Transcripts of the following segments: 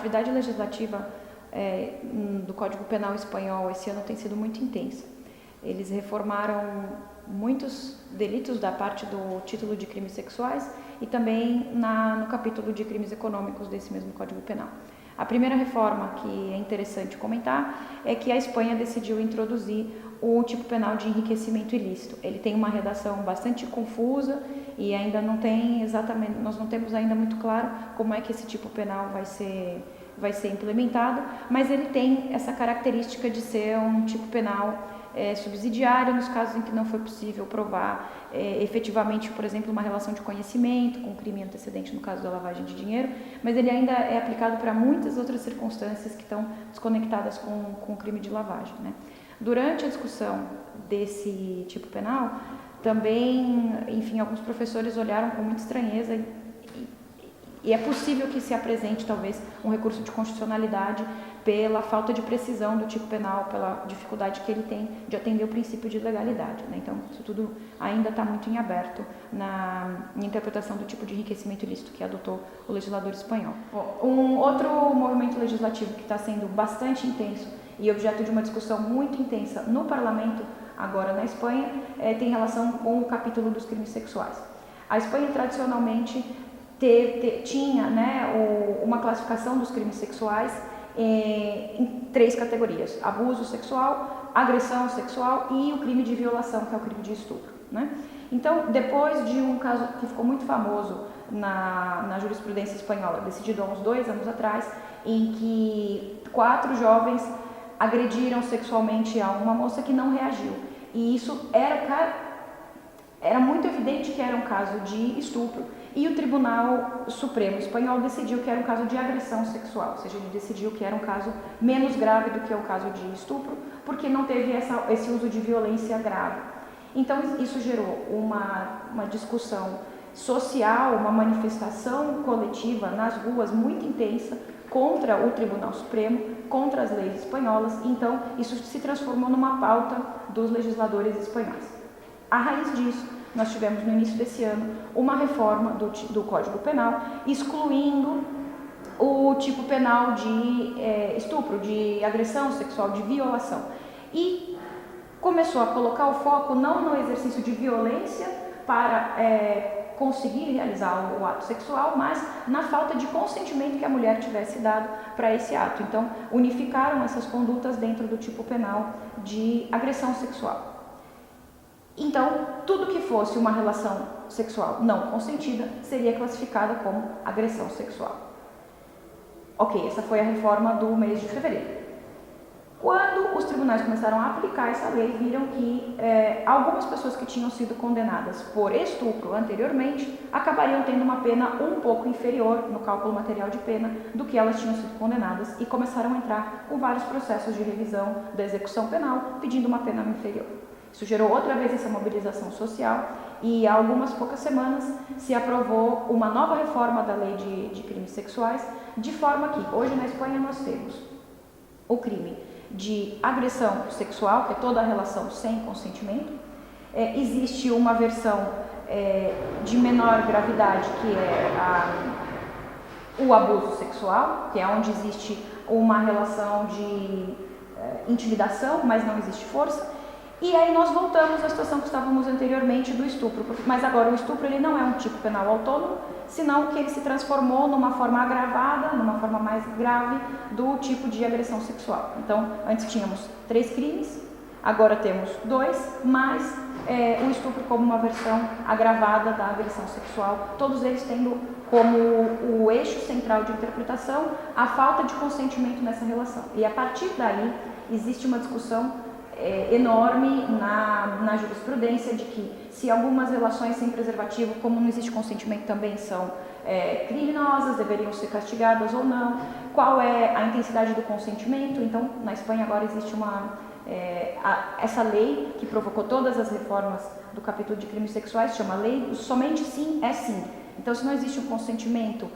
atividade legislativa do Código Penal espanhol esse ano tem sido muito intensa. Eles reformaram muitos delitos da parte do título de crimes sexuais e também no capítulo de crimes econômicos desse mesmo Código Penal. A primeira reforma que é interessante comentar é que a Espanha decidiu introduzir o tipo penal de enriquecimento ilícito. Ele tem uma redação bastante confusa e ainda não tem exatamente, nós não temos ainda muito claro como é que esse tipo penal vai ser implementado, mas ele tem essa característica de ser um tipo penal subsidiário nos casos em que não foi possível provar efetivamente, por exemplo, uma relação de conhecimento com crime antecedente no caso da lavagem de dinheiro, mas ele ainda é aplicado para muitas outras circunstâncias que estão desconectadas com o crime de lavagem, né? Durante a discussão desse tipo penal, também, enfim, alguns professores olharam com muita estranheza e é possível que se apresente, talvez, um recurso de constitucionalidade pela falta de precisão do tipo penal, pela dificuldade que ele tem de atender o princípio de legalidade, né? Então, isso tudo ainda está muito em aberto na interpretação do tipo de enriquecimento ilícito que adotou o legislador espanhol. Um outro movimento legislativo que está sendo bastante intenso e objeto de uma discussão muito intensa no parlamento, agora na Espanha, tem relação com o capítulo dos crimes sexuais. A Espanha, tradicionalmente, tinha, né, uma classificação dos crimes sexuais em 3 categorias: abuso sexual, agressão sexual e o crime de violação, que é o crime de estupro, né? Então, depois de um caso que ficou muito famoso na jurisprudência espanhola, decidido há uns 2 anos atrás, em que 4 jovens agrediram sexualmente a uma moça que não reagiu, e isso era muito evidente que era um caso de estupro, e o Tribunal Supremo Espanhol decidiu que era um caso de agressão sexual, ou seja, ele decidiu que era um caso menos grave do que o caso de estupro, porque não teve esse uso de violência grave. Então, isso gerou uma discussão social, uma manifestação coletiva nas ruas muito intensa contra o Tribunal Supremo, contra as leis espanholas. Então, isso se transformou numa pauta dos legisladores espanhóis. A raiz disso, nós tivemos no início desse ano uma reforma do Código Penal, excluindo o tipo penal de estupro, de agressão sexual, de violação. E começou a colocar o foco não no exercício de violência para conseguir realizar o ato sexual, mas na falta de consentimento que a mulher tivesse dado para esse ato. Então, unificaram essas condutas dentro do tipo penal de agressão sexual. Então, tudo que fosse uma relação sexual não consentida seria classificada como agressão sexual. Ok, essa foi a reforma do mês de fevereiro. Quando os tribunais começaram a aplicar essa lei, viram que algumas pessoas que tinham sido condenadas por estupro anteriormente acabariam tendo uma pena um pouco inferior no cálculo material de pena do que elas tinham sido condenadas, e começaram a entrar com vários processos de revisão da execução penal pedindo uma pena inferior. Isso gerou outra vez essa mobilização social e há algumas poucas semanas se aprovou uma nova reforma da lei de crimes sexuais, de forma que hoje na Espanha nós temos o crime de agressão sexual, que é toda a relação sem consentimento. Existe uma versão de menor gravidade, que é o abuso sexual, que é onde existe uma relação de intimidação, mas não existe força. E aí nós voltamos à situação que estávamos anteriormente do estupro, mas agora o estupro ele não é um tipo penal autônomo, senão que ele se transformou numa forma agravada, numa forma mais grave do tipo de agressão sexual. Então, antes tínhamos 3 crimes, agora temos 2, mais o estupro como uma versão agravada da agressão sexual, todos eles tendo como o eixo central de interpretação a falta de consentimento nessa relação. E a partir daí existe uma discussão enorme na jurisprudência de que se algumas relações sem preservativo, como não existe consentimento, também são criminosas, deveriam ser castigadas ou não, qual é a intensidade do consentimento. Então, na Espanha agora existe essa lei que provocou todas as reformas do capítulo de crimes sexuais, chama Lei Somente Sim é Sim. Então, se não existe um consentimento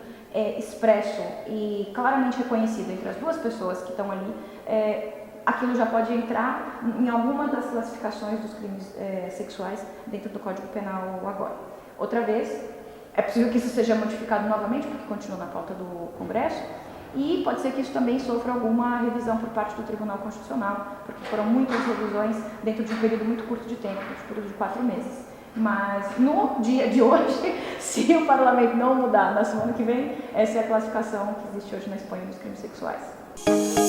expresso e claramente reconhecido entre as duas pessoas que estão ali, aquilo já pode entrar em alguma das classificações dos crimes sexuais dentro do Código Penal agora. Outra vez, é possível que isso seja modificado novamente, porque continua na pauta do Congresso, E pode ser que isso também sofra alguma revisão por parte do Tribunal Constitucional, porque foram muitas revisões dentro de um período muito curto de tempo, um período de 4 meses. Mas no dia de hoje, se o parlamento não mudar na semana que vem, essa é a classificação que existe hoje na Espanha dos crimes sexuais.